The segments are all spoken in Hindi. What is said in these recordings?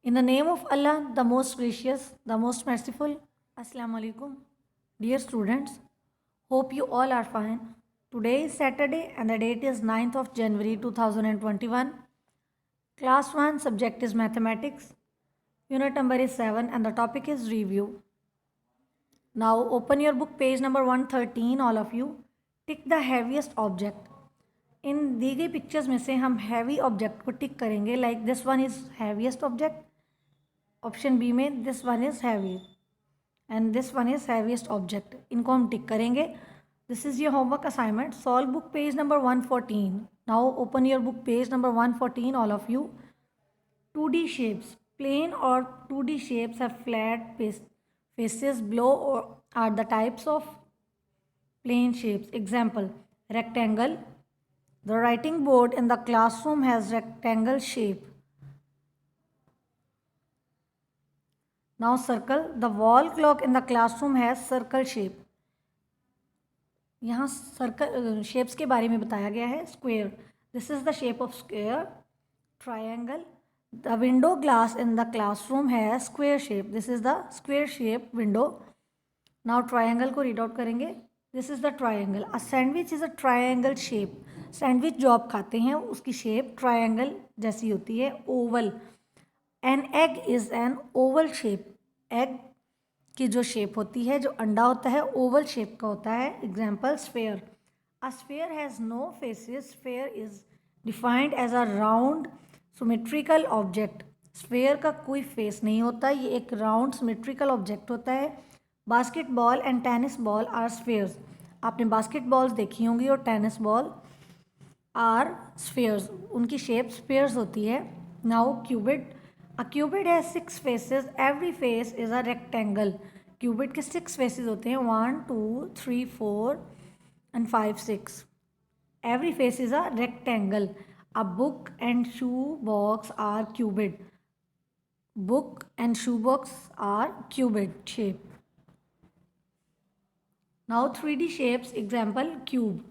In the name of Allah, the most gracious, the most merciful. Assalamu alaikum. Dear students, hope you all are fine. Today is Saturday and the date is 9th of January 2021. Class 1 subject is mathematics. Unit number is 7 and the topic is review. Now open your book page number 113 all of you. Tick the heaviest object. इन दी गई पिक्चर्स में से हम हैवी ऑब्जेक्ट को टिक करेंगे like this one is heaviest object. Option B में this one is heavy and this one is heaviest object. इनको हम टिक करेंगे. This is your homework assignment. Solve book page number 114. Now open your book page number 114 all of you. 2D shapes. Plane or 2D shapes have flat faces. Below are the types of plane shapes. Example, rectangle. The writing board in the classroom has rectangle shape. Now circle. The wall clock in the classroom has circle shape. यहाँ सर्कल शेप्स के बारे में बताया गया है. Square. This is the shape of square. Triangle. The window glass in the classroom has square shape. This is the square shape window. Now triangle को read out करेंगे. This is the triangle. A sandwich is a triangle shape. Sandwich जो आप खाते हैं उसकी शेप ट्रायंगल जैसी होती है, Oval. An egg is an Oval shape. Egg की जो शेप होती है, जो अंडा होता है, ओवल शेप का होता है. Example, sphere. A sphere has no faces. Sphere is defined as a round symmetrical object. Sphere का कोई फेस नहीं होता, ये एक राउंड सिमेट्रिकल ऑब्जेक्ट होता है. Basketball and tennis ball are spheres. आपने बास्केटबॉल्स देखी होंगी और टेनिस बॉल आर स्फेयर्स. उनकी शेप स्फेयर्स होती है. Now cuboid. A cuboid has 6 faces. Every face is a rectangle. Cuboid के 6 फेसेस होते हैं. 1 2 3 4 and 5 6. Every face is a rectangle. A book and shoe box are cubed. Book and shoe box are cubed shape. Now 3D shapes. Example, cube.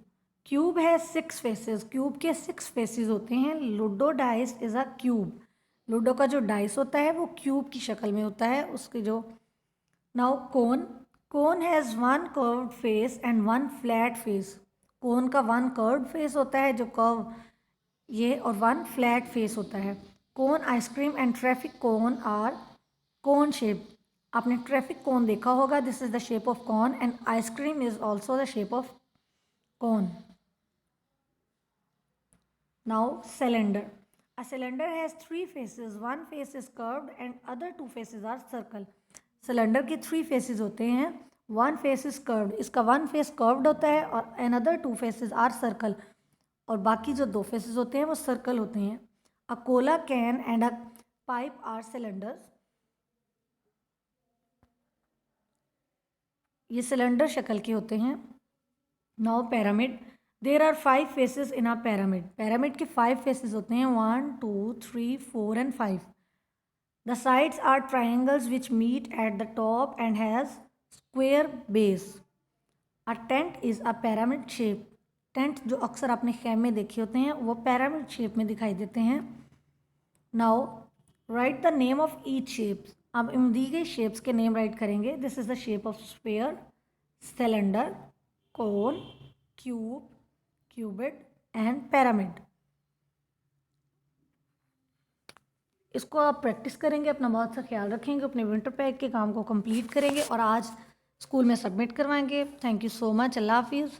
Cube has 6 faces. Cube के 6 faces होते हैं. Ludo dice is a cube. Ludo का जो डाइस होता है वो क्यूब की शक्ल में होता है. उसके जो now cone. Cone has 1 curved face and 1 flat face. Cone का 1 कर्व्ड फेस होता है जो कर्व ये, और 1 फ्लैट फेस होता है. Cone, ice cream and traffic cone are cone shape. आपने ट्रैफिक कोन देखा होगा. This is the shape of cone and ice cream is also the shape of cone. Now cylinder. A cylinder has 3 faces. 1 face is curved and other 2 faces are circle. Cylinder के 3 फेसेस होते हैं. 1 फेस इज कर्व्ड. इसका 1 फेस कर्व्ड होता है और अनदर 2 फेसेस आर सर्कल. और बाकी जो 2 फेसेस होते हैं वो सर्कल होते हैं. A cola can and a pipe are cylinders. ये सिलेंडर शक्ल के होते हैं. Now pyramid. There are 5 faces in a pyramid. Pyramid के 5 फेसेस होते हैं. 1 2 3 4 and 5. The sides are triangles which meet at the top and has square base. A tent is a pyramid shape. Tent जो अक्सर आपने खैमे देखे होते हैं वो पिरामिड शेप में दिखाई देते हैं. Now write the name of each shapes. अब इन दी गई शेप्स के नेम राइट करेंगे. This is the shape of sphere, cylinder, cone, cube, cuboid and pyramid. इसको आप प्रैक्टिस करेंगे, अपना बहुत सा ख्याल रखेंगे, अपने विंटर पैक के काम को कंप्लीट करेंगे और आज स्कूल में सबमिट करवाएंगे. Thank you so much. अल्लाह हाफिज़.